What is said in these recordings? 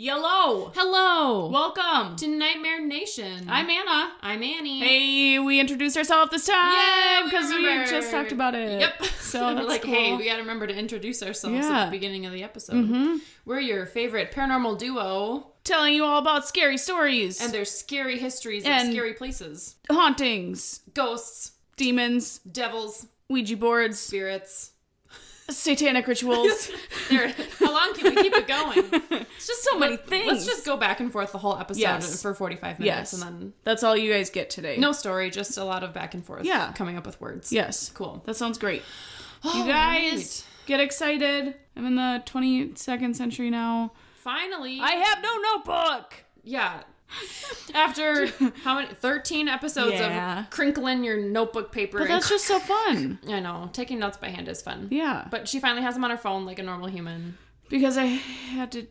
Yellow. Hello. Welcome to Nightmare Nation. I'm Anna. I'm Annie. Hey, we introduced ourselves this time because we remember. just talked about it. Yep. So we're that's like, cool. hey, we got to remember to introduce ourselves at the beginning of the episode. We're your favorite paranormal duo. Telling you all about scary stories. And their scary histories and of scary places. Hauntings. Ghosts. Demons. Devils. Ouija boards. Spirits. Satanic rituals. How long can we keep it going? It's just so many things. Let's just go back and forth the whole episode for 45 minutes. Yes. And then that's all you guys get today. No story, just a lot of back and forth. Yeah. Coming up with words. Yes. Cool. That sounds great. You guys get excited. I'm in the 22nd century now. Finally. I have no notebook. Yeah. After how many 13 episodes of crinkling your notebook paper. But that's just so fun. I know. Taking notes by hand is fun. Yeah. But she finally has them on her phone like a normal human. Because I had to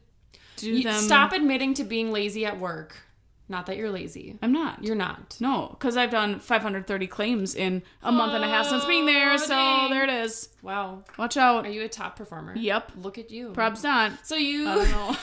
do them. Stop admitting to being lazy at work. Not that you're lazy. I'm not. You're not. No, because I've done 530 claims in a month and a half since being there, so dang. there it is. Wow. Watch out. Are you a top performer? Yep. Look at you. Probs not. So you... I don't know.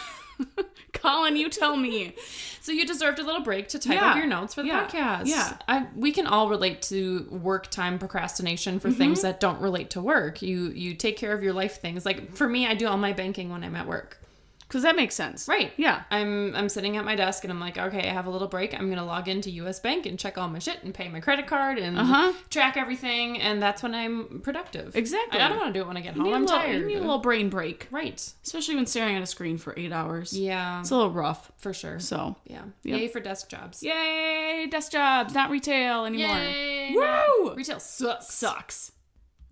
Colin, you tell me. So you deserved a little break to type up your notes for the podcast. Yeah. We can all relate to work time procrastination for things that don't relate to work. You take care of your life things. Like for me, I do all my banking when I'm at work. Because that makes sense. Right. Yeah. I'm sitting at my desk and I'm like, okay, I have a little break. I'm going to log into US Bank and check all my shit and pay my credit card and track everything. And that's when I'm productive. Exactly. I don't want to do it when I get home. I'm tired. You need a little brain break. Right. Especially when staring at a screen for 8 hours. Yeah. It's a little rough. For sure. So. Yeah. Yep. Yay for desk jobs. Yay! Desk jobs, not retail anymore. Yay! Woo! Retail sucks.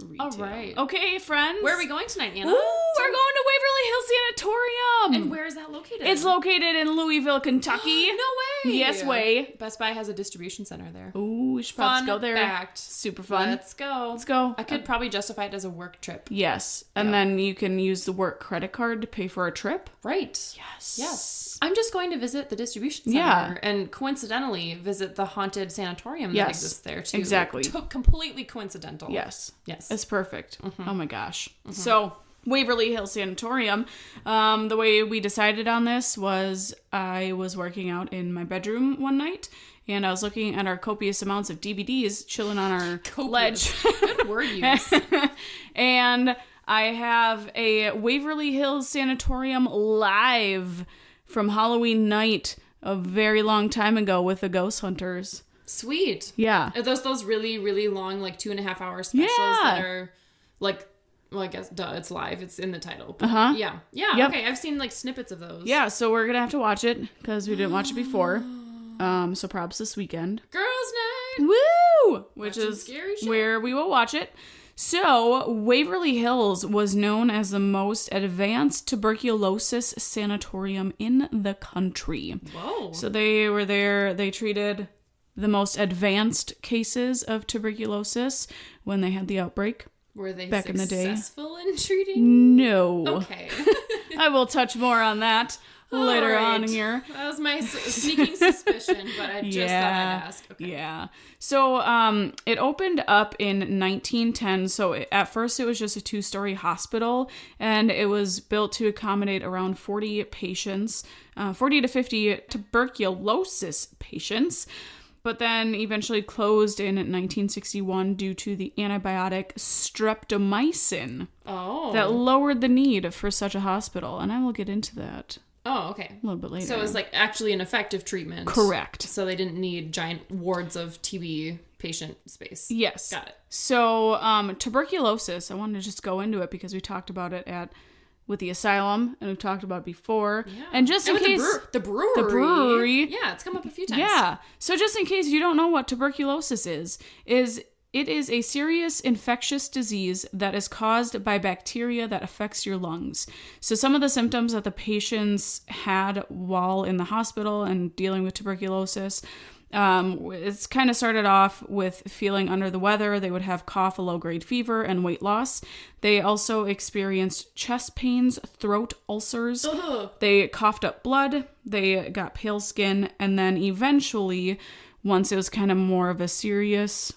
Retail. All right. Okay, friends. Where are we going tonight, Anna? Ooh, we're going to Waverly Hills Sanatorium. And where is that located? It's located in Louisville, Kentucky. No way. Yes way. Best Buy has a distribution center there. Ooh, we should probably go there. Fact. Super fun. Let's go. Let's go. I could probably justify it as a work trip. Yes. And then you can use the work credit card to pay for a trip. Right. Yes. I'm just going to visit the distribution center and coincidentally visit the haunted sanatorium that exists there too. Exactly. Completely coincidental. Yes. Yes. It's perfect. Oh my gosh. So Waverly Hills Sanatorium, the way we decided on this was I was working out in my bedroom one night and I was looking at our copious amounts of DVDs chilling on our ledge. Good word use. And I have a Waverly Hills Sanatorium live from Halloween night a very long time ago with the Ghost Hunters. Sweet. Yeah. Are those really, really long, like 2.5 hour specials that are like, well, I guess, duh, it's live. It's in the title. Yeah. Yeah. Yep. Okay. I've seen like snippets of those. Yeah. So we're going to have to watch it because we didn't watch it before. So props this weekend. Girls' night. Woo! Which Watching is scary shit. where we will watch it. So, Waverly Hills was known as the most advanced tuberculosis sanatorium in the country. Whoa. So they were there, they treated the most advanced cases of tuberculosis when they had the outbreak. Were they back in the day. Successful in treating? No. Okay. I will touch more on that later on here. That was my sneaking suspicion, but I just thought I'd ask. Okay. Yeah. So it opened up in 1910. So at first it was just a 2-story hospital, and it was built to accommodate around 40 patients, 40 to 50 tuberculosis patients. But then eventually closed in 1961 due to the antibiotic streptomycin that lowered the need for such a hospital. And I will get into that. Oh, okay. A little bit later. So it was like actually an effective treatment. Correct. So they didn't need giant wards of TB patient space. Yes. Got it. So tuberculosis, I wanted to just go into it because we talked about it with the asylum, and we've talked about it before. Yeah. And just in case... The brewery. Yeah, it's come up a few times. Yeah. So just in case you don't know what tuberculosis is it is a serious infectious disease that is caused by bacteria that affects your lungs. So some of the symptoms that the patients had while in the hospital and dealing with tuberculosis, it's kind of started off with feeling under the weather. They would have cough, a low-grade fever, and weight loss. They also experienced chest pains, throat ulcers. They coughed up blood. They got pale skin. And then eventually, once it was kind of more of a serious...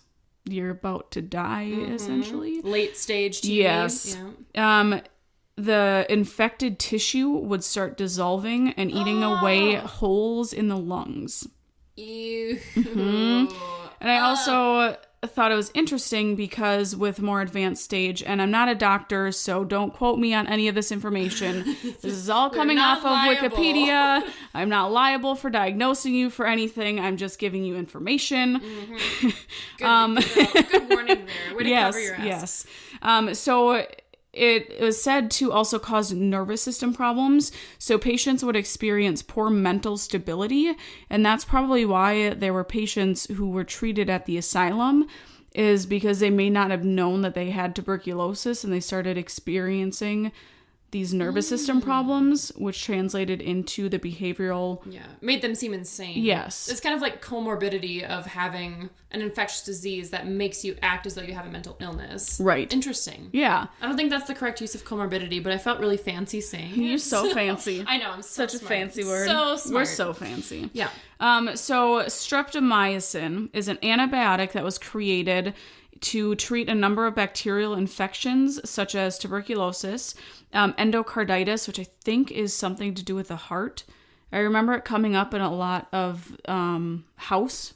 you're about to die, essentially. Late stage TB. Yes. Yeah. the infected tissue would start dissolving and eating away holes in the lungs. Ew. And I also thought it was interesting because with more advanced stage, and I'm not a doctor, so don't quote me on any of this information. This is all coming off of Wikipedia. I'm not liable for diagnosing you for anything. I'm just giving you information. Good warning there. Way to cover your ass. Yes. So it was said to also cause nervous system problems. So patients would experience poor mental stability. And that's probably why there were patients who were treated at the asylum, is because they may not have known that they had tuberculosis and they started experiencing these nervous system problems, which translated into the behavioral... Yeah, made them seem insane. Yes. It's kind of like comorbidity of having an infectious disease that makes you act as though you have a mental illness. Right. Interesting. Yeah. I don't think that's the correct use of comorbidity, but I felt really fancy saying it. You're so fancy. I know, I'm so Such smart. a fancy word. So smart. We're so fancy. Yeah. So streptomycin is an antibiotic that was created to treat a number of bacterial infections such as tuberculosis, endocarditis, which I think is something to do with the heart. I remember it coming up in a lot of House,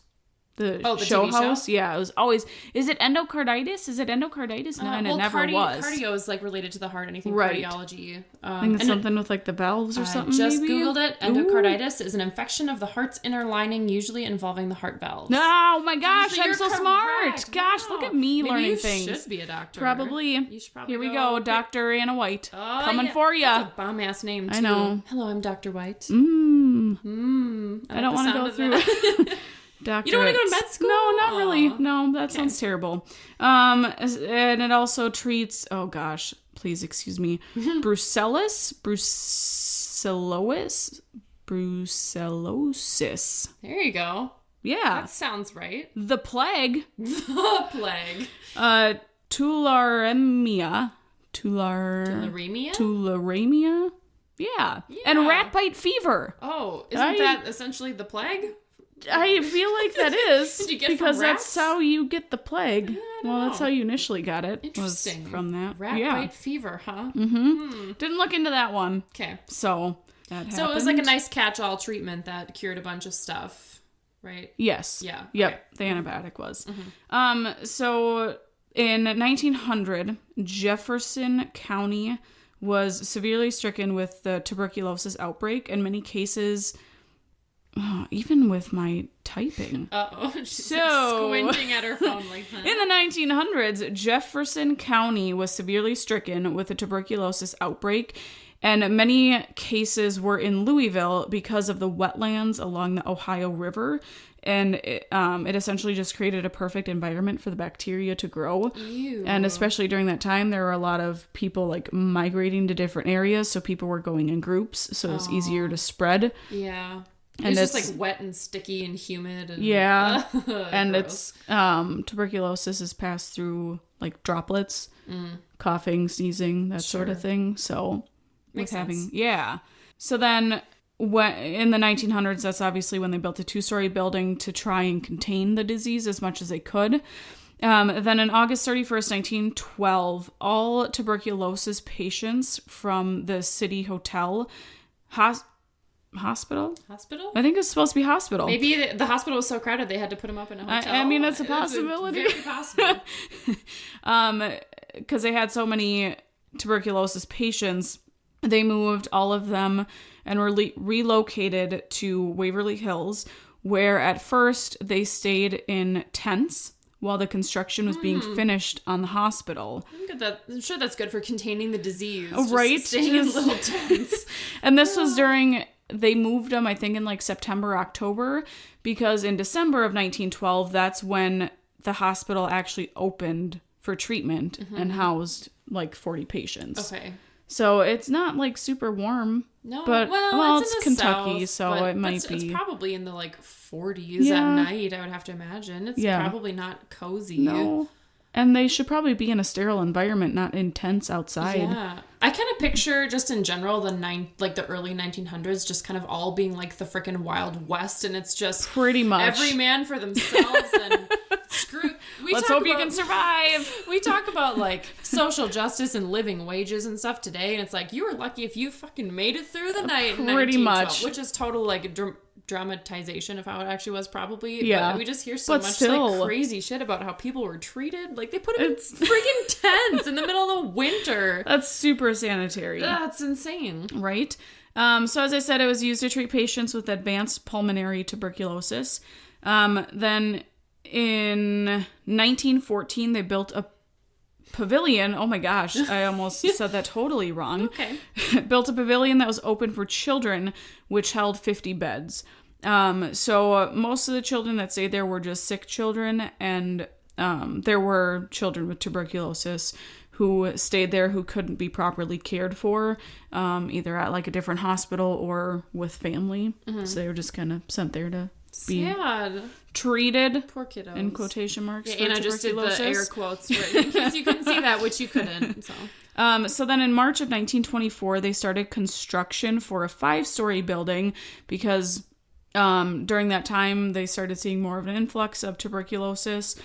the show TV House. show? Yeah, it was always, is it endocarditis? Is it endocarditis? No, and it never was. Cardio is like related to the heart, anything Right. cardiology. I think it's something with like the valves or something. I just maybe? Googled it. Endocarditis is an infection of the heart's inner lining, usually involving the heart valves. Oh my gosh, So I'm you're so correct. smart. Gosh, look at me Maybe learning you things. You should be a doctor. Probably. You should probably Here we go, Dr. Anna White. Oh, coming yeah. for you. That's a bomb-ass name, too. I know. Hello, I'm Dr. White. I don't want to go through doctorate. You don't want to go to med school? No, not really. No, that sounds terrible. And it also treats, oh gosh, please excuse me, brucellosis. There you go. Yeah. That sounds right. The plague. The plague. Tularemia. Tularemia? Yeah. And rat bite fever. Oh, isn't that essentially the plague? I feel like that is. Did you get because from rats? that's how you get the plague. Well, that's how you initially got it. Interesting. Was from that. Rat bite fever, huh? Didn't look into that one. Okay. So that happened. So it was like a nice catch-all treatment that cured a bunch of stuff, right? Yes. Yeah. Yep. Okay. The antibiotic was. So in 1900, Jefferson County was severely stricken with the tuberculosis outbreak, and many cases, even with my typing. Uh-oh. She's like squinting at her phone like that. In the 1900s, Jefferson County was severely stricken with a tuberculosis outbreak, and many cases were in Louisville because of the wetlands along the Ohio River, and it essentially just created a perfect environment for the bacteria to grow. Ew. And especially during that time, there were a lot of people like migrating to different areas, so people were going in groups, so it was easier to spread. Yeah. And it's just like wet and sticky and humid. And, yeah. And gross. it's tuberculosis is passed through like droplets, coughing, sneezing, that sort of thing. So Makes sense. Yeah. So then in the 1900s, that's obviously when they built a 2-story building to try and contain the disease as much as they could. Then on August 31st, 1912, all tuberculosis patients from the City Hotel Hospital? I think it's supposed to be hospital. Maybe the hospital was so crowded they had to put them up in a hotel. I mean, it's a possibility. It's very possible. Because they had so many tuberculosis patients, they moved all of them and were relocated to Waverly Hills, where at first they stayed in tents while the construction was being finished on the hospital. I'm sure that's good for containing the disease. Oh, right? Just staying in little tents. And this was during... They moved them, I think, in like September, October, because in December of 1912, that's when the hospital actually opened for treatment and housed like 40 patients. Okay. So it's not like super warm. No, but it's in the Kentucky, South, so it might be. It's probably in the like 40s at night, I would have to imagine. It's probably not cozy. No. And they should probably be in a sterile environment, not in tents outside. Yeah. I kind of picture, just in general, the early 1900s just kind of all being like the freaking Wild West, and it's just pretty much every man for themselves and Let's hope you can survive. We talk about like social justice and living wages and stuff today, and it's like you were lucky if you fucking made it through the night. Pretty much, which is total like dramatization of how it actually was, probably. Yeah, but we just hear so much like crazy shit about how people were treated. Like they put them in freaking tents in the middle of the winter. That's super sanitary. That's insane, right? So as I said, it was used to treat patients with advanced pulmonary tuberculosis. Then in 1914, they built a pavilion. Oh my gosh, I almost said that totally wrong. Okay. Built a pavilion that was open for children, which held 50 beds. So most of the children that stayed there were just sick children, and there were children with tuberculosis who stayed there who couldn't be properly cared for, either at like a different hospital or with family. Mm-hmm. So they were just kind of sent there to be treated. Poor kiddos. In quotation marks. Yeah, and I just did the air quotes right, in case you couldn't see that, which you couldn't. So then in March of 1924, they started construction for a 5-story building because during that time they started seeing more of an influx of tuberculosis.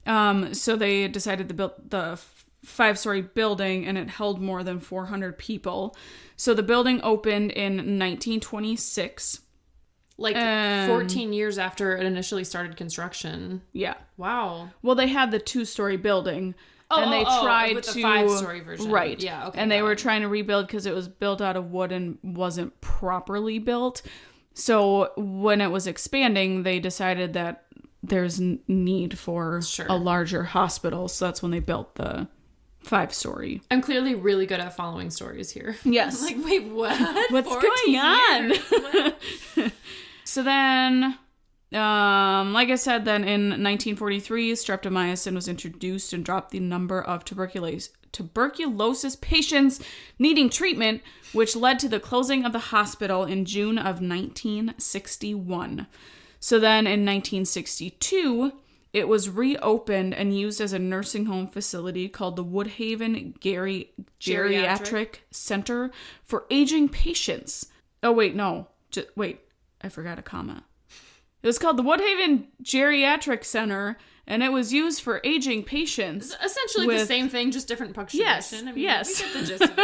So they decided to build the 5-story building, and it held more than 400 people. So the building opened in 1926. Like 14 years after it initially started construction. Yeah. Wow. Well, they had the 2-story building. And they tried with to the 5-story version. Right. Yeah, okay. And they were trying to rebuild because it was built out of wood and wasn't properly built. So when it was expanding, they decided that there's need for a larger hospital. So that's when they built the 5-story. I'm clearly really good at following stories here. Yes. Like, wait, what? What's going on? So then, like I said, then in 1943, streptomycin was introduced and dropped the number of tuberculosis patients needing treatment, which led to the closing of the hospital in June of 1961. So then in 1962, it was reopened and used as a nursing home facility called the Woodhaven Geriatric Center for Aging Patients. Oh, wait, no. Wait, I forgot a comma. It was called the Woodhaven Geriatric Center, and it was used for aging patients. It's essentially the same thing, just different punctuation. Yes, I mean, we get the gist of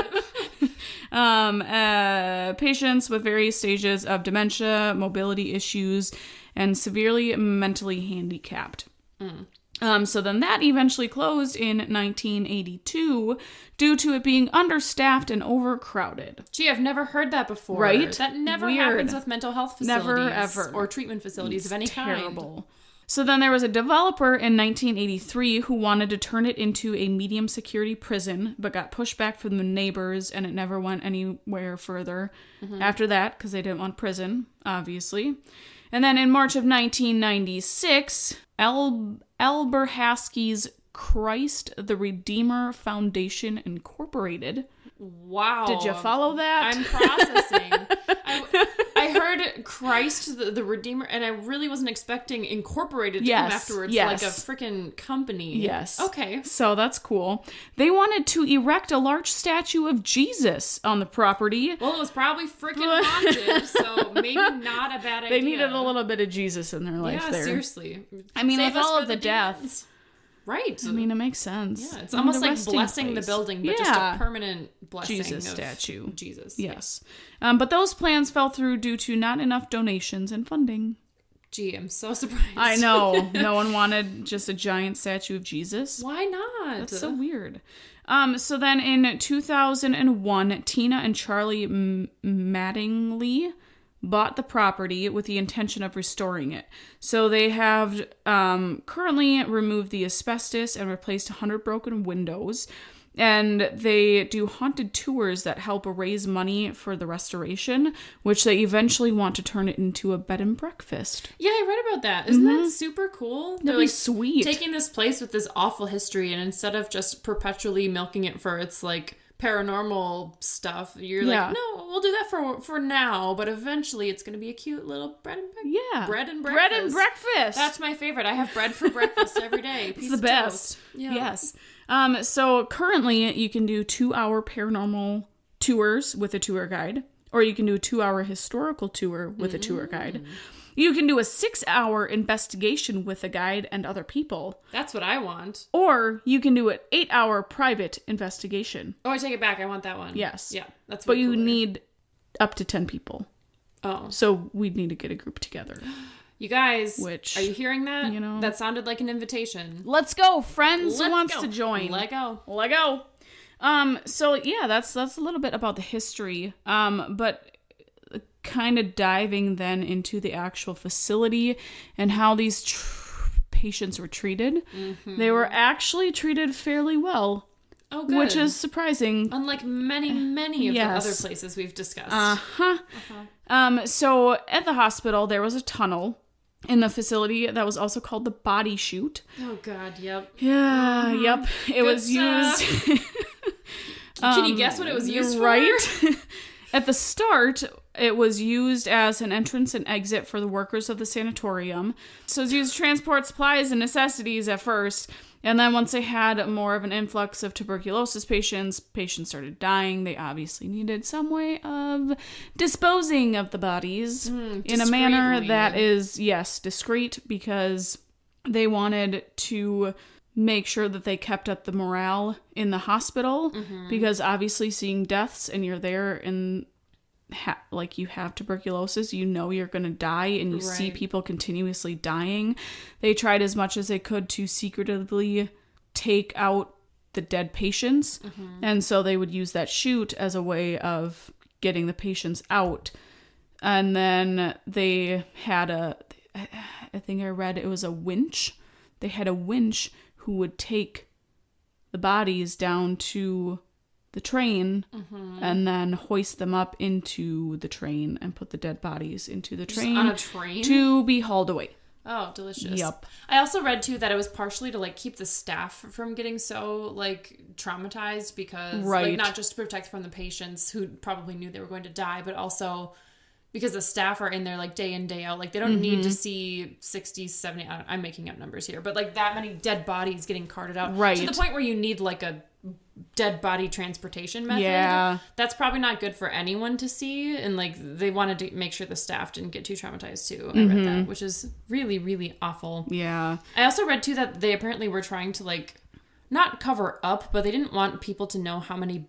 it. Patients with various stages of dementia, mobility issues, and severely mentally handicapped. So then that eventually closed in 1982 due to it being understaffed and overcrowded. Gee, I've never heard that before. Right? That never happens with mental health facilities. Never, ever. Or treatment facilities of any kind. Terrible. So then there was a developer in 1983 who wanted to turn it into a medium security prison, but got pushed back from the neighbors, and it never went anywhere further after that because they didn't want prison, obviously. And then in March of 1996, Alberhaskey's Christ the Redeemer Foundation Incorporated. Wow. Did you follow that? I'm processing. I heard Christ the Redeemer, and I really wasn't expecting Incorporated to come afterwards, like a freaking company. Yes. Okay. So that's cool. They wanted to erect a large statue of Jesus on the property. Well, it was probably freaking haunted, so maybe not a bad idea. They needed a little bit of Jesus in their life there. Yeah, seriously. I mean, Save with all of the demons. deaths. Right. I mean, it makes sense. Yeah, it's almost like blessing the building, but just a permanent blessing Jesus of statue. Jesus. Yes. But those plans fell through due to not enough donations and funding. Gee, I'm so surprised. I know. No one wanted just a giant statue of Jesus. Why not? That's so weird. So then in 2001, Tina and Charlie Mattingly bought the property with the intention of restoring it. So they have currently removed the asbestos and replaced 100 broken windows. And they do haunted tours that help raise money for the restoration, which they eventually want to turn it into a bed and breakfast. Yeah, I read about that. Isn't that super cool? That'd be sweet. Taking this place with this awful history, and instead of just perpetually milking it for its like paranormal stuff, you're like, no, we'll do that for now, but eventually it's going to be a cute little bread and breakfast. Bread and breakfast. That's my favorite. I have bread for breakfast every day. It's the best. Yeah. Yes. So currently you can do 2-hour paranormal tours with a tour guide, or you can do a 2-hour historical tour with a tour guide. You can do a 6-hour investigation with a guide and other people. That's what I want. Or you can do an 8-hour private investigation. Oh, I take it back. I want that one. Yes. Yeah, that's But you need up to 10 people. Oh. So we'd need to get a group together. You guys, Which, are you hearing that? you know. That sounded like an invitation. Let's go, friends. Who wants to join? Let go. Let go. So yeah, that's a little bit about the history. But kind of diving then into the actual facility and how these patients were treated. Mm-hmm. They were actually treated fairly well. Oh, good. Which is surprising. Unlike many of the other places we've discussed. So at the hospital, there was a tunnel in the facility that was also called the body chute. Oh, God, yep. Yeah, yep. It was used... Can you guess what it was used for? Right? At the start, it was used as an entrance and exit for the workers of the sanatorium. So it was used to transport supplies and necessities at first. And then once they had more of an influx of tuberculosis patients started dying. They obviously needed some way of disposing of the bodies in a manner that is, yes, discreet, because they wanted to make sure that they kept up the morale in the hospital, because obviously seeing deaths and you're there and like you have tuberculosis, you know you're going to die, and you see people continuously dying. They tried as much as they could to secretively take out the dead patients, and so they would use that chute as a way of getting the patients out. And then they had I think I read it was a winch. They had a winch who would take the bodies down to the train and then hoist them up into the train and put the dead bodies into the train. On a train? To be hauled away. Oh, delicious. Yep. I also read, too, that it was partially to, like, keep the staff from getting so, like, traumatized, because, like, not just to protect from the patients who probably knew they were going to die, but also because the staff are in there, like, day in, day out. Like, they don't need to see 60, 70, I'm making up numbers here, but, like, that many dead bodies getting carted out. Right. To the point where you need, like, a dead body transportation method. Yeah. That's probably not good for anyone to see. And, like, they wanted to make sure the staff didn't get too traumatized, too. I read that, which is really, really awful. Yeah. I also read, too, that they apparently were trying to, like, not cover up, but they didn't want people to know how many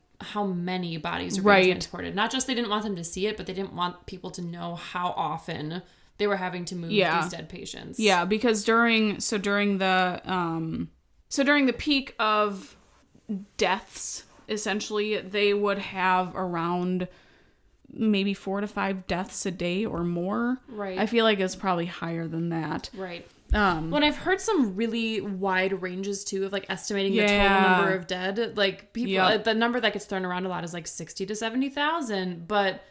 bodies were being transported. Not just they didn't want them to see it, but they didn't want people to know how often they were having to move these dead patients. Yeah, because during the peak of deaths, essentially, they would have around maybe 4 to 5 deaths a day or more. Right. I feel like it's probably higher than that. Right. Well, I've heard some really wide ranges, too, of, like, estimating the total number of dead. Like, people, the number that gets thrown around a lot is, like, 60 to 70,000. But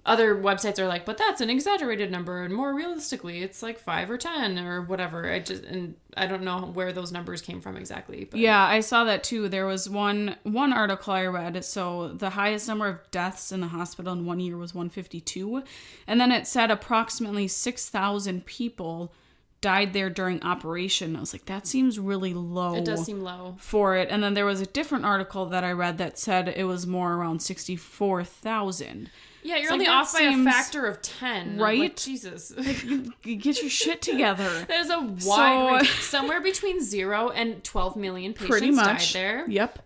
other websites are like, but that's an exaggerated number. And more realistically, it's, like, 5 or 10 or whatever. And I don't know where those numbers came from exactly. But. Yeah, I saw that, too. There was one article I read. So the highest number of deaths in the hospital in 1 year was 152. And then it said approximately 6,000 people died there during operation. I was like, that seems really low. It does seem low. For it. And then there was a different article that I read that said it was more around 64,000. Yeah, you're only off by a factor of 10. Right? Like, Jesus. Get your shit together. There's a wide range. Somewhere between 0 and 12 million patients pretty much died there. Yep.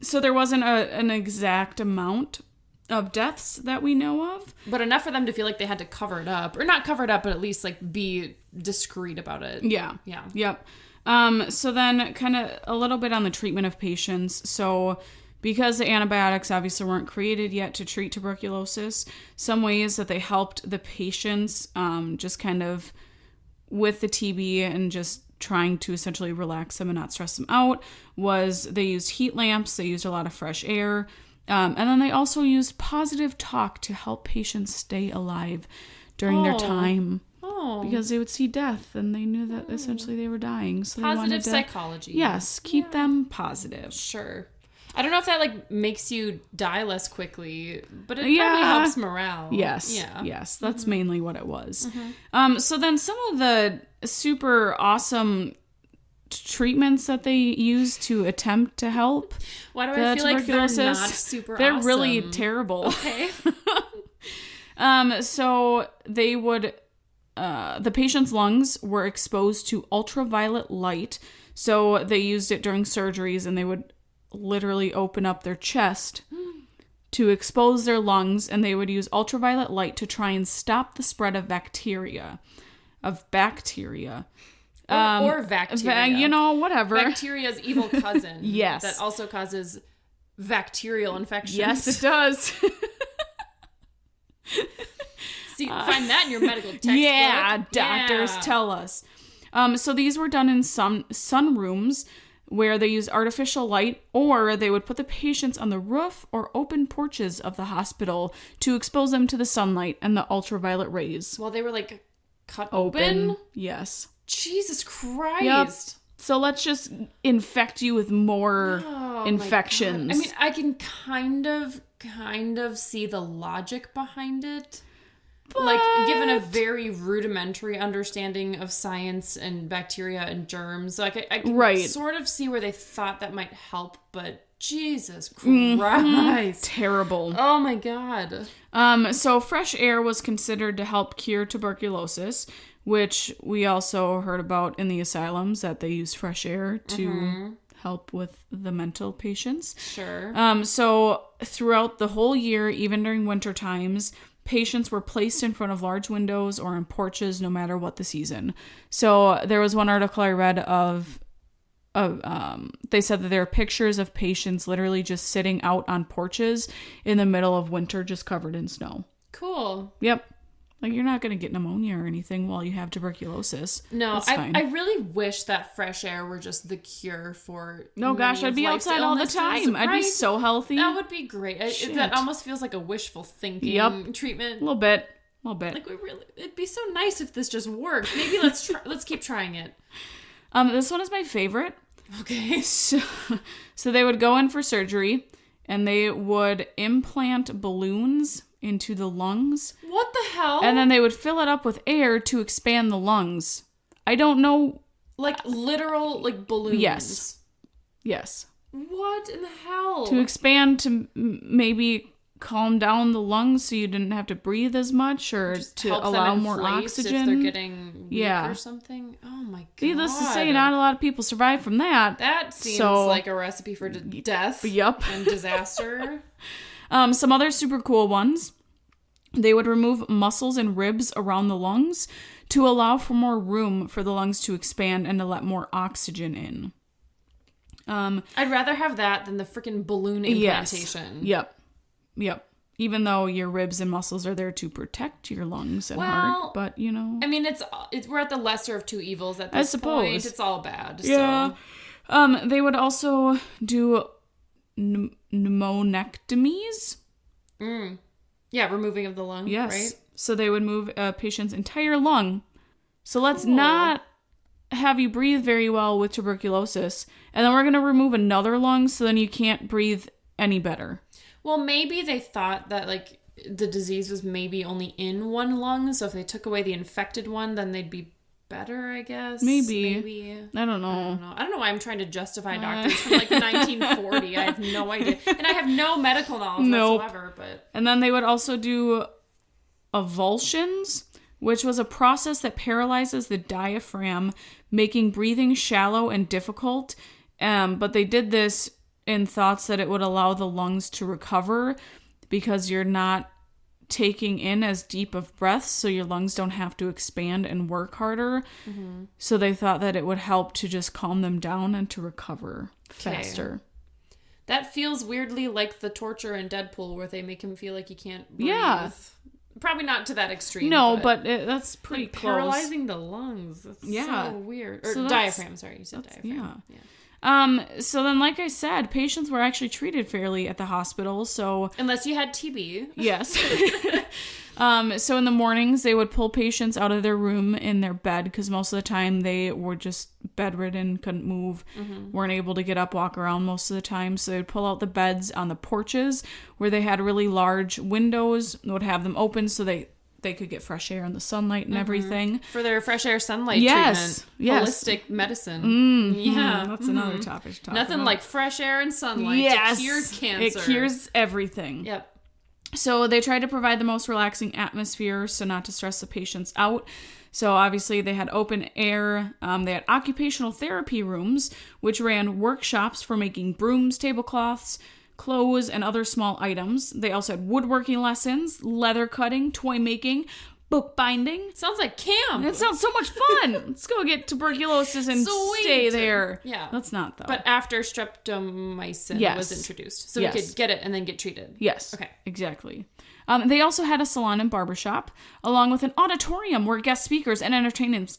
So there wasn't an exact amount of deaths that we know of, but enough for them to feel like they had to cover it up, or not cover it up, but at least like be discreet about it. Yep. So then kind of a little bit on the treatment of patients. So because the antibiotics obviously weren't created yet to treat tuberculosis, some ways that they helped the patients just kind of with the TB and just trying to essentially relax them and not stress them out was they used heat lamps, they used a lot of fresh air. And then they also used positive talk to help patients stay alive during their time. Because they would see death and they knew that essentially they were dying. So positive they wanted to, psychology. Yes, keep them positive. Sure. I don't know if that like makes you die less quickly, but it probably helps morale. Yes. Yes, that's mainly what it was. So then some of the super awesome treatments that they use to attempt to help. Why do I feel like they're not super They're awesome? really terrible. Okay. So they would, the patient's lungs were exposed to ultraviolet light. So they used it during surgeries, and they would literally open up their chest to expose their lungs, and they would use ultraviolet light to try and stop the spread of bacteria. Or bacteria. Whatever. Bacteria's evil cousin. Yes. That also causes bacterial infections. Yes, it does. See, find that in your medical textbook. Yeah, doctors tell us. So these were done in some sunrooms where they used artificial light, or they would put the patients on the roof or open porches of the hospital to expose them to the sunlight and the ultraviolet rays. Well, they were like cut open? Yes. Jesus Christ. Yep. So let's just infect you with more infections. I mean, I can kind of see the logic behind it. But... like, given a very rudimentary understanding of science and bacteria and germs, like I can sort of see where they thought that might help, but Jesus Christ. Terrible. Oh my God. So fresh air was considered to help cure tuberculosis, which we also heard about in the asylums, that they use fresh air to help with the mental patients. Sure. So throughout the whole year, even during winter times, patients were placed in front of large windows or on porches, no matter what the season. So there was one article I read of they said that there are pictures of patients literally just sitting out on porches in the middle of winter, just covered in snow. Cool. Yep. Like, you're not going to get pneumonia or anything while you have tuberculosis. No, I really wish that fresh air were just the cure for... No, gosh, I'd be outside all the time. I'd be so healthy. That would be great. That almost feels like a wishful thinking treatment. A little bit. Like, it'd be so nice if this just worked. Maybe let's keep trying it. This one is my favorite. Okay. So they would go in for surgery, and they would implant balloons into the lungs. What the hell? And then they would fill it up with air to expand the lungs. I don't know. Like literal, like balloons? Yes. What in the hell? To expand, to maybe calm down the lungs so you didn't have to breathe as much, or just to allow more oxygen. If they're getting weak or something. Oh my God. Needless to say, not a lot of people survive from that. That seems like a recipe for death. Yep. And disaster. Some other super cool ones. They would remove muscles and ribs around the lungs to allow for more room for the lungs to expand and to let more oxygen in. I'd rather have that than the freaking balloon implantation. Yes. Yep. Even though your ribs and muscles are there to protect your lungs and heart, but I mean, it's we're at the lesser of two evils at this point. It's all bad. Yeah. So. They would also do pneumonectomies. Yeah, removing of the lung. Yes. Right. So they would move a patient's entire lung. So let's not have you breathe very well with tuberculosis, and then we're going to remove another lung, so then you can't breathe any better. Well, maybe they thought that, like, the disease was maybe only in one lung, so if they took away the infected one, then they'd be better, I guess. Maybe. I don't know. I don't know why I'm trying to justify doctors from, like, 1940. I have no idea. And I have no medical knowledge whatsoever, but... And then they would also do avulsions, which was a process that paralyzes the diaphragm, making breathing shallow and difficult. But they did this in thoughts that it would allow the lungs to recover because you're not taking in as deep of breaths, so your lungs don't have to expand and work harder. Mm-hmm. So they thought that it would help to just calm them down and to recover faster. That feels weirdly like the torture in Deadpool where they make him feel like he can't breathe. Yeah. Probably not to that extreme. No, but that's pretty close. Paralyzing the lungs. That's so weird. Or so diaphragm, sorry. You said diaphragm. Yeah. So then, like I said, patients were actually treated fairly at the hospital, so... Unless you had TB. Yes. So in the mornings, they would pull patients out of their room in their bed, because most of the time they were just bedridden, couldn't move, weren't able to get up, walk around most of the time. So they would pull out the beds on the porches, where they had really large windows, would have them open so they could get fresh air and the sunlight and everything. For their fresh air sunlight treatment. Holistic medicine. Yeah. That's another topic to talk Nothing about. like fresh air and sunlight to cure cancer. It cures everything. Yep. So they tried to provide the most relaxing atmosphere so not to stress the patients out. So obviously they had open air. They had occupational therapy rooms, which ran workshops for making brooms, tablecloths, clothes, and other small items. They also had woodworking lessons, leather cutting, toy making, bookbinding. Sounds like camp. It sounds so much fun. Let's go get tuberculosis and stay there. Yeah. Let's not, though. But after streptomycin was introduced. So we could get it and then get treated. Yes. Okay. Exactly. They also had a salon and barbershop, along with an auditorium where guest speakers and entertainers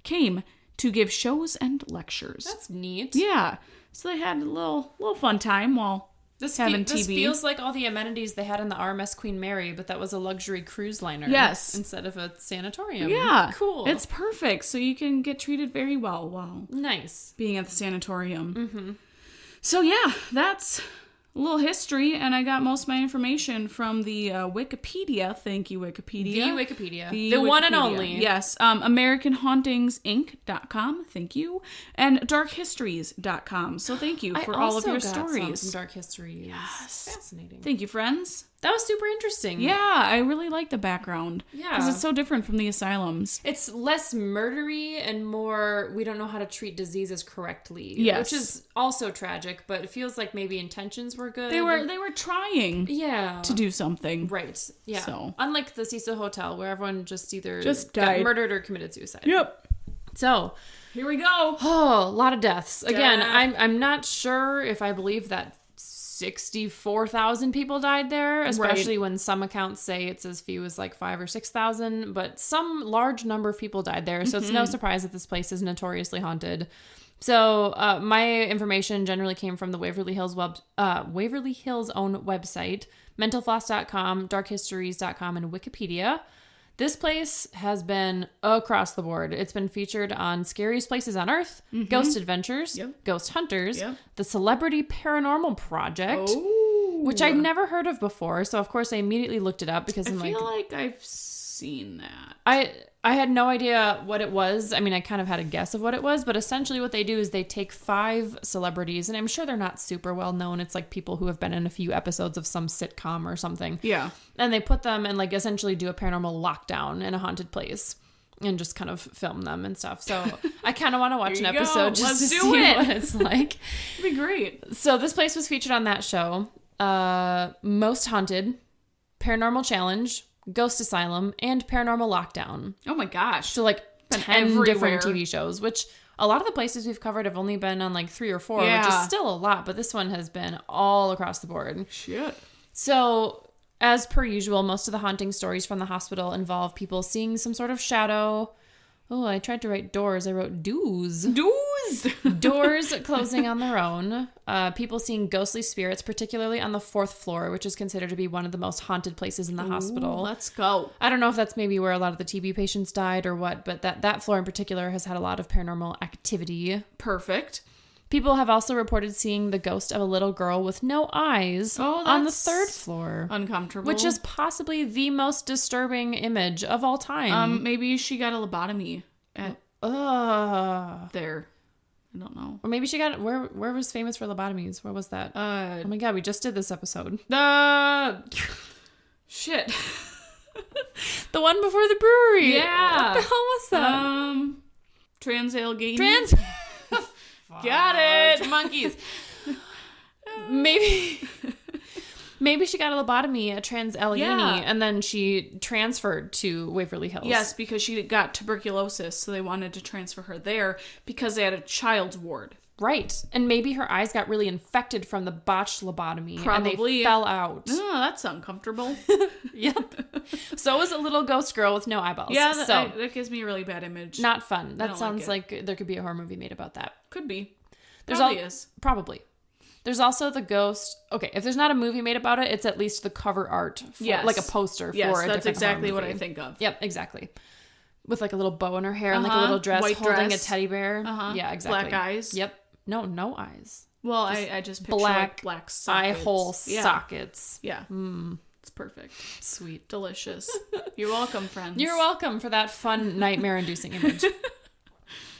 came to give shows and lectures. That's neat. Yeah. So they had a little fun time while having TV. This feels like all the amenities they had in the RMS Queen Mary, but that was a luxury cruise liner. Yes. Instead of a sanatorium. Yeah. Cool. It's perfect. So you can get treated very well while being at the sanatorium. Mm-hmm. So yeah, that's a little history, and I got most of my information from the Wikipedia. Thank you, Wikipedia. The Wikipedia. The one and only. Yes. AmericanHauntingsInc.com. Thank you. And DarkHistories.com. So thank you for all of your stories. Some dark histories. Yes. Fascinating. Thank you, friends. That was super interesting. Yeah, I really like the background. Yeah. Because it's so different from the asylums. It's less murdery and more, we don't know how to treat diseases correctly. Yes. Which is also tragic, but it feels like maybe intentions were good. They were trying to do something. Right. Yeah. So. Unlike the Cecil Hotel, where everyone just either got died, murdered or committed suicide. Yep. So. Here we go. Oh, a lot of deaths. Again, I'm not sure if I believe that 64,000 people died there, especially when some accounts say it's as few as like 5,000 or 6,000, but some large number of people died there. So it's no surprise that this place is notoriously haunted. So my information generally came from the Waverly Hills own website, mentalfloss.com, darkhistories.com, and Wikipedia. This place has been across the board. It's been featured on Scariest Places on Earth, Ghost Adventures, Ghost Hunters, the Celebrity Paranormal Project, which I'd never heard of before. So, of course, I immediately looked it up because I feel like I've seen that. I had no idea what it was. I mean, I kind of had a guess of what it was, but essentially what they do is they take 5 celebrities, and I'm sure they're not super well known. It's like people who have been in a few episodes of some sitcom or something. Yeah. And they put them and like essentially do a paranormal lockdown in a haunted place and just kind of film them and stuff. So I kind of want to watch an episode just to see what it's like. It'd be great. So this place was featured on that show. Most Haunted, Paranormal Challenge, Ghost Asylum, and Paranormal Lockdown. Oh my gosh. So like 10 different TV shows, which a lot of the places we've covered have only been on like 3 or 4, which is still a lot, but this one has been all across the board. Shit. So as per usual, most of the haunting stories from the hospital involve people seeing some sort of shadow. Oh, I tried to write doors. I wrote doos. Doors closing on their own. People seeing ghostly spirits, particularly on the 4th floor, which is considered to be one of the most haunted places in the hospital. Let's go. I don't know if that's maybe where a lot of the TB patients died or what, but that floor in particular has had a lot of paranormal activity. Perfect. People have also reported seeing the ghost of a little girl with no eyes on the 3rd floor. Uncomfortable. Which is possibly the most disturbing image of all time. Maybe she got a lobotomy at there. I don't know. Or maybe she got where was famous for lobotomies? Where was that? Oh my god, we just did this episode. Shit. The one before the brewery. Yeah. What the hell was that? Trans-Allegheny. Got it. Monkeys. Maybe she got a lobotomy at Trans-Allegheny and then she transferred to Waverly Hills. Yes, because she got tuberculosis, so they wanted to transfer her there because they had a child's ward. Right. And maybe her eyes got really infected from the botched lobotomy. Probably. And they fell out. Oh, that's uncomfortable. Yep. So was a little ghost girl with no eyeballs. Yeah, that gives me a really bad image. Not fun. That sounds like there could be a horror movie made about that. Could be. Probably. There's also the ghost. Okay, if there's not a movie made about it, it's at least the cover art. Like a poster for a different that's exactly horror what movie. I think of. Yep, exactly. With like a little bow in her hair and like a little dress holding a teddy bear. Yeah, exactly. Black eyes. Yep. No eyes. Well, I just picture black sockets. Eye hole sockets. Yeah. It's perfect. Sweet. Delicious. You're welcome, friends. You're welcome for that fun nightmare-inducing image.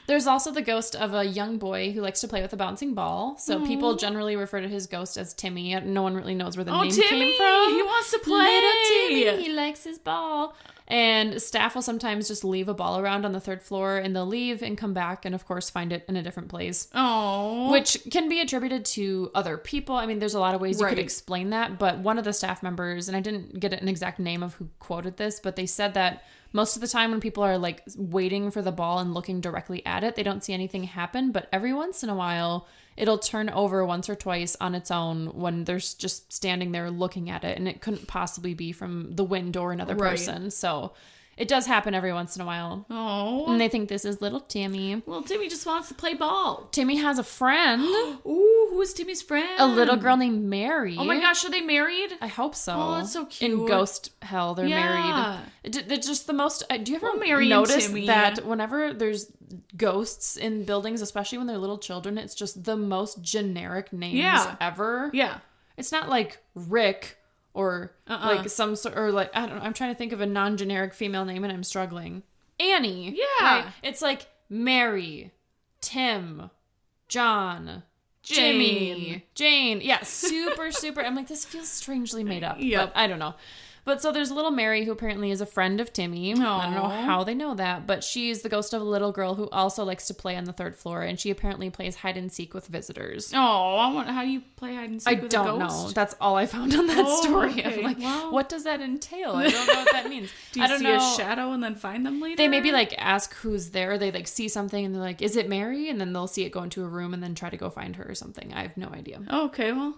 There's also the ghost of a young boy who likes to play with a bouncing ball. So people generally refer to his ghost as Timmy. No one really knows where the name Timmy! came from. He wants to play. Little Timmy, he likes his ball. And staff will sometimes just leave a ball around on the 3rd floor, and they'll leave and come back and, of course, find it in a different place. Oh. Which can be attributed to other people. I mean, there's a lot of ways you could explain that, but one of the staff members, and I didn't get an exact name of who quoted this, but they said that most of the time when people are like waiting for the ball and looking directly at it, they don't see anything happen, but every once in a while it'll turn over once or twice on its own when they're just standing there looking at it, and it couldn't possibly be from the wind or another person. So it does happen every once in a while. Oh. And they think this is little Timmy. Little Timmy just wants to play ball. Timmy has a friend. Ooh, who's Timmy's friend? A little girl named Mary. Oh my gosh, are they married? I hope so. Oh, that's so cute. In ghost hell, they're married. They're just the most... Do you ever Mary notice that whenever there's ghosts in buildings, especially when they're little children, it's just the most generic names ever? Yeah. It's not like Rick or like some sort... Or like, I don't know. I'm trying to think of a non-generic female name and I'm struggling. Annie. Yeah. Right? It's like Mary, Tim, John... Jimmy, Jane. Yeah, super, super. I'm like, this feels strangely made up. Yeah. But I don't know. But so there's little Mary, who apparently is a friend of Timmy. Aww. I don't know how they know that, but she's the ghost of a little girl who also likes to play on the 3rd floor, and she apparently plays hide and seek with visitors. Oh, how do you play hide and seek with a ghost? I don't know. That's all I found on that story. Okay. I'm like, what does that entail? I don't know what that means. Do you see a shadow and then find them later? They maybe like ask who's there. They like see something and they're like, is it Mary? And then they'll see it go into a room and then try to go find her or something. I have no idea. Okay, well,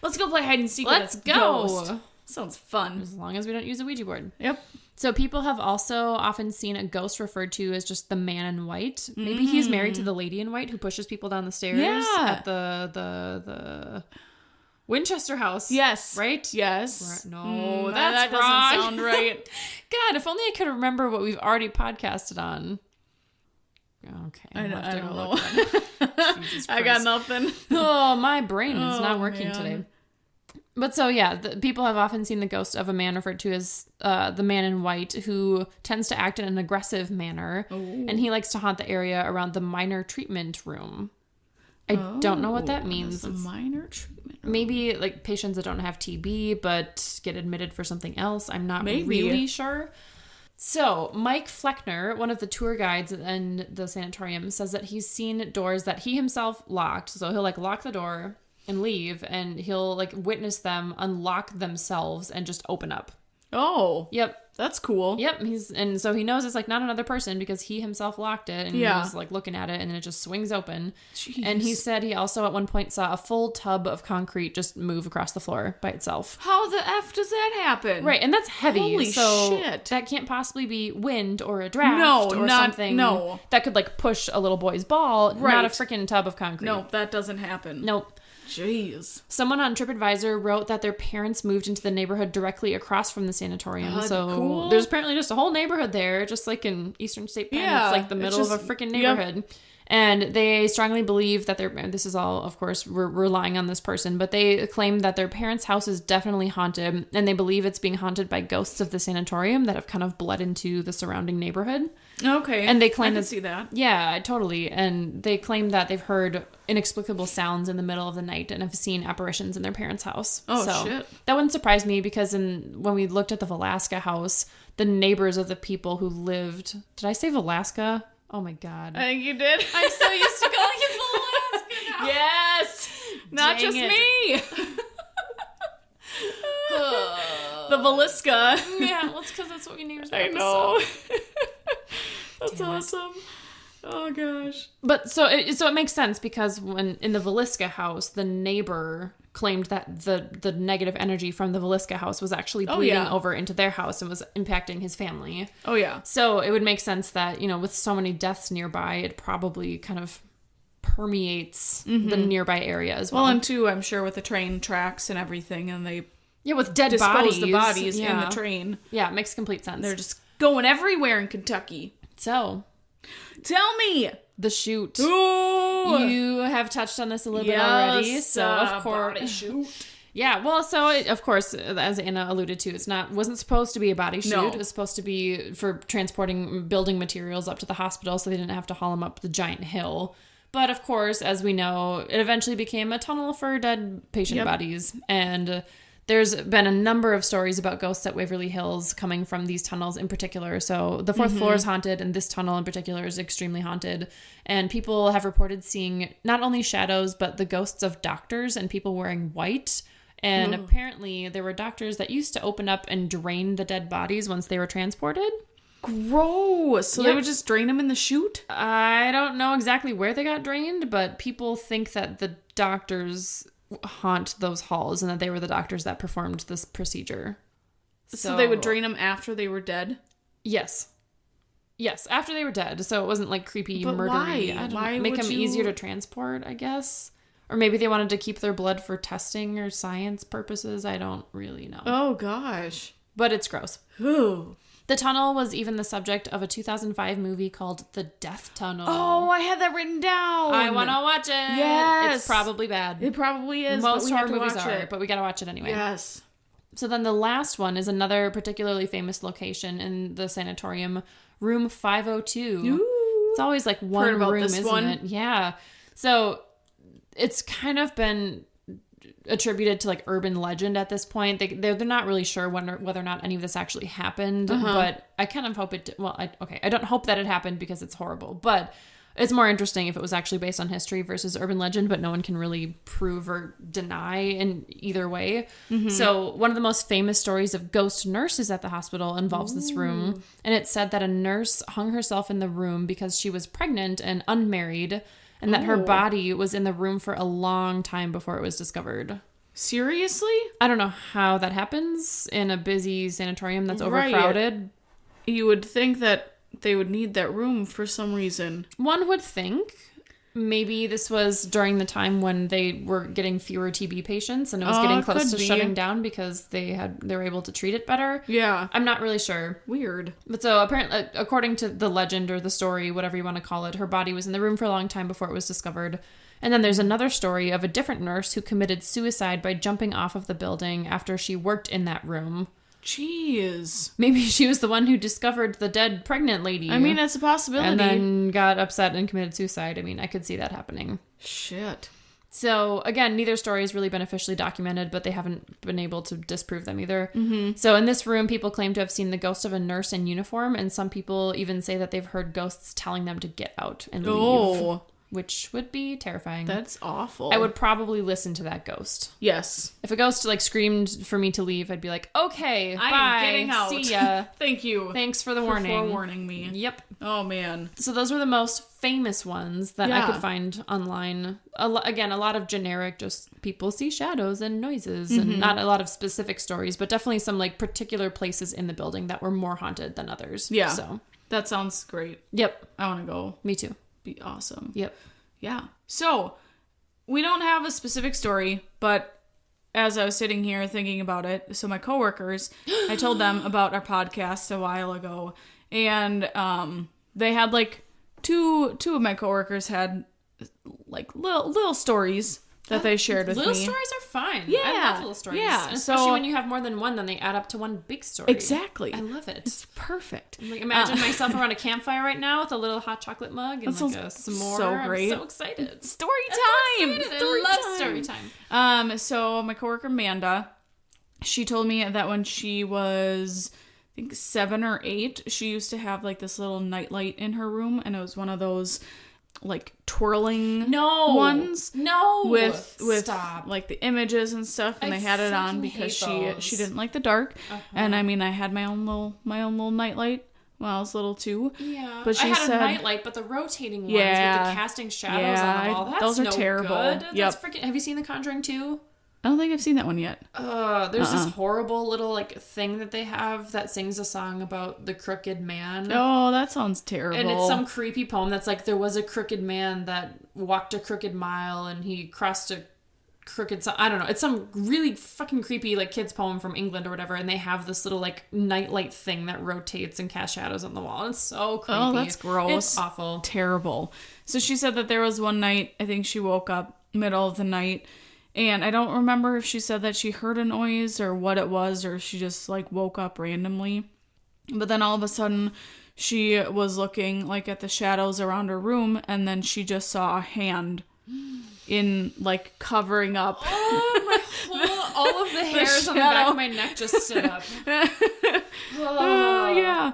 let's go play hide and seek. Let's go. Ghost. Sounds fun. As long as we don't use a Ouija board. Yep. So people have also often seen a ghost referred to as just the man in white. Maybe he's married to the lady in white who pushes people down the stairs at the Winchester house. Yes. Right? Yes. No, that wrong. doesn't sound right. God, if only I could remember what we've already podcasted on. Okay. I don't know. Jesus Christ. I got nothing. Oh, my brain is not working today. But so, yeah, people have often seen the ghost of a man referred to as the man in white, who tends to act in an aggressive manner. Ooh. And he likes to haunt the area around the minor treatment room. I don't know what that means. The minor treatment room. Maybe like patients that don't have TB but get admitted for something else. I'm not really sure. So, Mike Fleckner, one of the tour guides in the sanatorium, says that he's seen doors that he himself locked. So he'll like lock the door and leave, and he'll like witness them unlock themselves and just open up. Oh. Yep. That's cool. Yep. And so he knows it's like not another person because he himself locked it, and he's like looking at it, and then it just swings open. Jeez. And he said he also at one point saw a full tub of concrete just move across the floor by itself. How the F does that happen? Right. And that's heavy. Holy so shit. That can't possibly be wind or a draft something that could like push a little boy's ball, not a freaking tub of concrete. No, that doesn't happen. Nope. Jeez. Someone on TripAdvisor wrote that their parents moved into the neighborhood directly across from the sanatorium. So cool. There's apparently just a whole neighborhood there, just like in Eastern State Penn. Yeah, it's like the middle of a freaking neighborhood. Yep. And they strongly believe that this is all, of course, we're relying on this person, but they claim that their parents' house is definitely haunted, and they believe it's being haunted by ghosts of the sanatorium that have kind of bled into the surrounding neighborhood. Okay. And they claim I can see that. Yeah, totally. And they claim that they've heard inexplicable sounds in the middle of the night and have seen apparitions in their parents' house. Oh, so shit. That wouldn't surprise me because when we looked at the Velasca house, the neighbors of the people who lived... Did I say Velasca? Oh my God. I think you did. I'm so used to calling it Velasca now. Yes. Not just me. The Velasca. Yeah, well, it's because that's what we named our episode. I know. That's awesome. Oh gosh. But so it makes sense because when in the Velasca house, the neighbor claimed that the negative energy from the Velasca house was actually bleeding over into their house and was impacting his family. Oh yeah. So it would make sense that, with so many deaths nearby, it probably kind of permeates the nearby area as well. Well, and too, I'm sure with the train tracks and everything, and they with dead dispose the bodies in the train. Yeah, it makes complete sense. They're just going everywhere in Kentucky. So, tell me the shoot. Ooh. You have touched on this a little bit already, so of course, shoot. Yeah, well, so of course, as Anna alluded to, wasn't supposed to be a body chute. No. It was supposed to be for transporting building materials up to the hospital, so they didn't have to haul them up the giant hill. But of course, as we know, it eventually became a tunnel for dead patient bodies, and there's been a number of stories about ghosts at Waverly Hills coming from these tunnels in particular. So the fourth floor is haunted, and this tunnel in particular is extremely haunted. And people have reported seeing not only shadows, but the ghosts of doctors and people wearing white. And apparently there were doctors that used to open up and drain the dead bodies once they were transported. Gross. So they would just drain them in the chute? I don't know exactly where they got drained, but people think that the doctors haunt those halls and that they were the doctors that performed this procedure. So they would drain them after they were dead? Yes. Yes, after they were dead. So it wasn't like creepy, but murdery. Why? Why make them easier to transport, I guess. Or maybe they wanted to keep their blood for testing or science purposes. I don't really know. Oh, gosh. But it's gross. Ooh. The tunnel was even the subject of a 2005 movie called The Death Tunnel. Oh, I had that written down. I want to watch it. Yes. It's probably bad. It probably is. Most but we horror have to movies watch are, it. but we got to watch it anyway. Yes. So then the last one is another particularly famous location in the sanatorium, room 502. Ooh. It's always like one room, isn't it? Yeah. So it's kind of been attributed to like urban legend at this point. They're not really sure whether or not any of this actually happened, but I kind of hope it. Well, I don't hope that it happened because it's horrible, but it's more interesting if it was actually based on history versus urban legend, but no one can really prove or deny in either way. So one of the most famous stories of ghost nurses at the hospital involves this room, and it's said that a nurse hung herself in the room because she was pregnant and unmarried, and that her body was in the room for a long time before it was discovered. Seriously? I don't know how that happens in a busy sanatorium that's overcrowded. Right. You would think that they would need that room for some reason. One would think. Maybe this was during the time when they were getting fewer TB patients and it was getting close to shutting down because they were able to treat it better. Yeah. I'm not really sure. Weird. But so apparently, according to the legend or the story, whatever you want to call it, her body was in the room for a long time before it was discovered. And then there's another story of a different nurse who committed suicide by jumping off of the building after she worked in that room. Jeez. Maybe she was the one who discovered the dead pregnant lady. I mean, that's a possibility. And then got upset and committed suicide. I mean, I could see that happening. Shit. So, again, neither story has really been officially documented, but they haven't been able to disprove them either. So in this room, people claim to have seen the ghost of a nurse in uniform, and some people even say that they've heard ghosts telling them to get out and leave. Which would be terrifying. That's awful. I would probably listen to that ghost. Yes. If a ghost like screamed for me to leave, I'd be like, okay, bye. I'm getting out. See ya. Thank you. Thanks for the warning. For forewarning me. Yep. Oh, man. So those were the most famous ones that I could find online. Again, a lot of generic, just people see shadows and noises and not a lot of specific stories, but definitely some like particular places in the building that were more haunted than others. Yeah. So that sounds great. Yep. I want to go. Me too. Be awesome. Yep. Yeah. So, we don't have a specific story, but as I was sitting here thinking about it, so my coworkers, I told them about our podcast a while ago, and they had like two of my coworkers had like little stories that they shared with me. Little stories are fine. Yeah. I love little stories. Yeah. And especially when you have more than one, then they add up to one big story. Exactly. I love it. It's perfect. Like, imagine myself around a campfire right now with a little hot chocolate mug and like a s'more. So great. I'm so excited. Story time. I love story time. So my coworker Amanda, she told me that when she was, I think 7 or 8, she used to have like this little nightlight in her room, and it was one of those like twirling ones. No. With Stop. like the images and stuff, and they had it on because she didn't like the dark. And I mean, I had my own little nightlight when I was little too. Yeah. But she said, a nightlight, but the rotating ones with the casting shadows on the wall, those are terrible. Good. Yep. That's have you seen The Conjuring 2? I don't think I've seen that one yet. There's this horrible little like thing that they have that sings a song about the crooked man. Oh, that sounds terrible. And it's some creepy poem that's like, there was a crooked man that walked a crooked mile and he crossed a crooked... I don't know. It's some really fucking creepy like kid's poem from England or whatever, and they have this little like nightlight thing that rotates and casts shadows on the wall. It's so creepy. Oh, that's gross. It's awful. Terrible. So she said that there was one night, I think she woke up middle of the night, And I don't remember if she said that she heard a noise or what it was, or she just like woke up randomly. But then all of a sudden she was looking like at the shadows around her room, and then she just saw a hand in like covering up. Oh, all of the hairs on the back of my neck just stood up. Oh, yeah.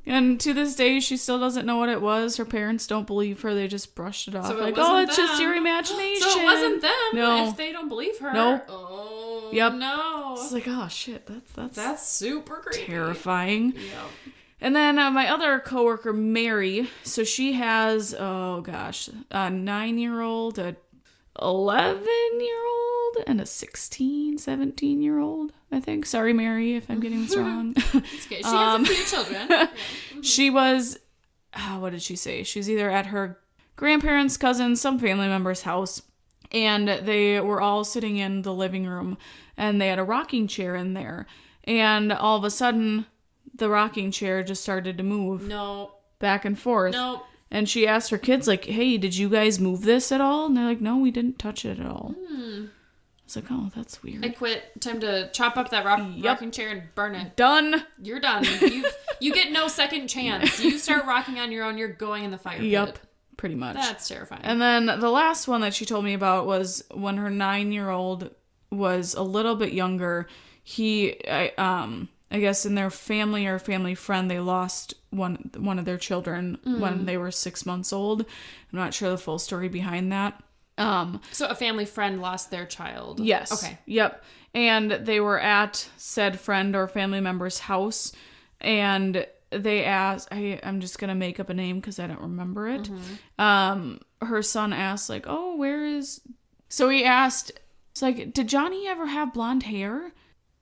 And to this day, she still doesn't know what it was. Her parents don't believe her. They just brushed it off. So like, oh, it's just your imagination. So it wasn't them. No. If they don't believe her. Nope. Oh, yep. no. It's like, oh, shit. That's super creepy. Terrifying. Yep. And then my other coworker, Mary, so she has, a 9-year-old, a 11-year-old, and a 17-year-old, I think. Sorry, Mary, if I'm getting this wrong. It's okay. She has a few children. Yeah. She was, what did she say? She's either at her grandparents', cousins, some family member's house, and they were all sitting in the living room, and they had a rocking chair in there. And all of a sudden, the rocking chair just started to move. No. Back and forth. No. And she asked her kids, like, hey, did you guys move this at all? And they're like, no, we didn't touch it at all. I was like, oh, that's weird. I quit. Time to chop up that rocking chair and burn it. Done. You're done. You get no second chance. You start rocking on your own, you're going in the fire pit. Yep, pretty much. That's terrifying. And then the last one that she told me about was when her 9-year-old was a little bit younger. I guess in their family or family friend, they lost one of their children when they were 6 months old. I'm not sure the full story behind that. So a family friend lost their child. Yes. Okay. Yep. And they were at said friend or family member's house, and they asked, I'm just going to make up a name because I don't remember it. Her son asked, like, oh, where is... So he asked, it's like, did Johnny ever have blonde hair?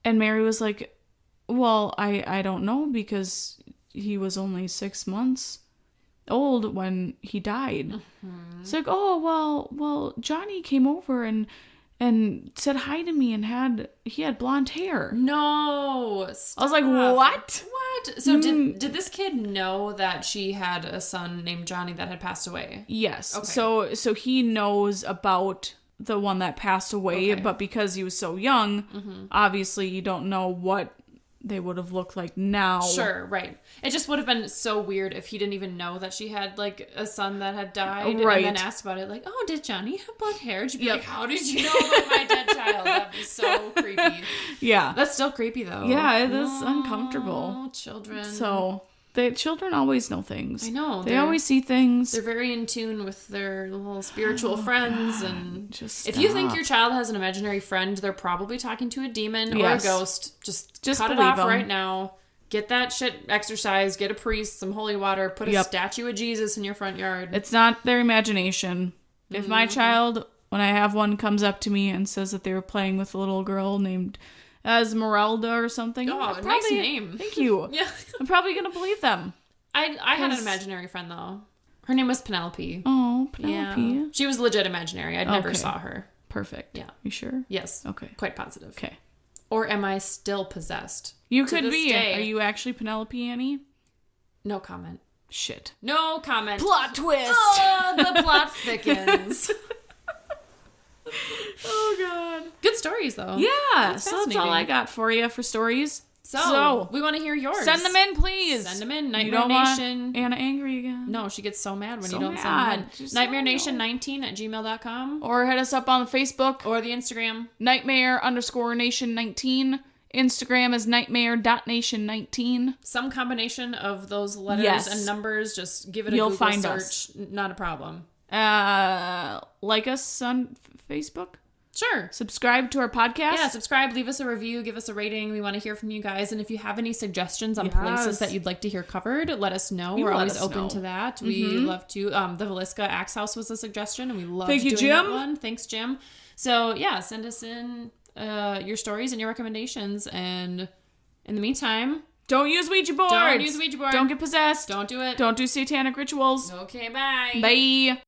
And Mary was like, well, I don't know because he was only 6 months old when he died. It's like, oh, well, Johnny came over and said hi to me and he had blonde hair. No. Stop. I was like, what? What? So did this kid know that she had a son named Johnny that had passed away? Yes. Okay. So he knows about the one that passed away, but because he was so young, obviously you don't know what they would have looked like now. Sure, right. It just would have been so weird if he didn't even know that she had, like, a son that had died. Right. And then asked about it, like, oh, did Johnny have blonde hair? You'd be like, how did you know about my dead child? That'd be so creepy. Yeah. That's still creepy, though. Yeah, it is uncomfortable. Oh, children. So... children always know things. I know. They always see things. They're very in tune with their little spiritual friends. God. And just if you think your child has an imaginary friend, they're probably talking to a demon or a ghost. Just cut it off right now. Get that shit exercised. Get a priest, some holy water. Put a statue of Jesus in your front yard. It's not their imagination. If my child, when I have one, comes up to me and says that they were playing with a little girl named Esmeralda or something. Oh, nice name. Thank you. Yeah. I'm probably going to believe them. I had an imaginary friend, though. Her name was Penelope. Oh, Penelope. Yeah. She was legit imaginary. I never saw her. Perfect. Yeah. You sure? Yes. Okay. Quite positive. Okay. Or am I still possessed? You could be. Day? Are you actually Penelope, Annie? No comment. Shit. No comment. Plot twist. Oh, the plot thickens. Oh, God. Good stories, though. Yeah. So that's all I got for you for stories. So we want to hear yours. Send them in, please. Send them in. Nightmare Nation. Want Anna angry again. No, she gets so mad when you don't send them in. Nightmare Nation 19@gmail.com. Or hit us up on the Facebook. Or the Instagram. Nightmare_nation19. Instagram is nightmare.nation19. Some combination of those letters and numbers. Just give it a Google find search. us. Not a problem. Like us on Facebook. Sure. Subscribe to our podcast. Yeah, subscribe, leave us a review, give us a rating. We want to hear from you guys. And if you have any suggestions on places that you'd like to hear covered, let us know. We're always open to that. We love to. The Villisca Axe House was a suggestion, and we love doing that one. Thanks, Jim. So, yeah, send us in your stories and your recommendations. And in the meantime... Don't use Ouija boards. Don't use Ouija boards. Don't get possessed. Don't do it. Don't do satanic rituals. Okay, bye. Bye.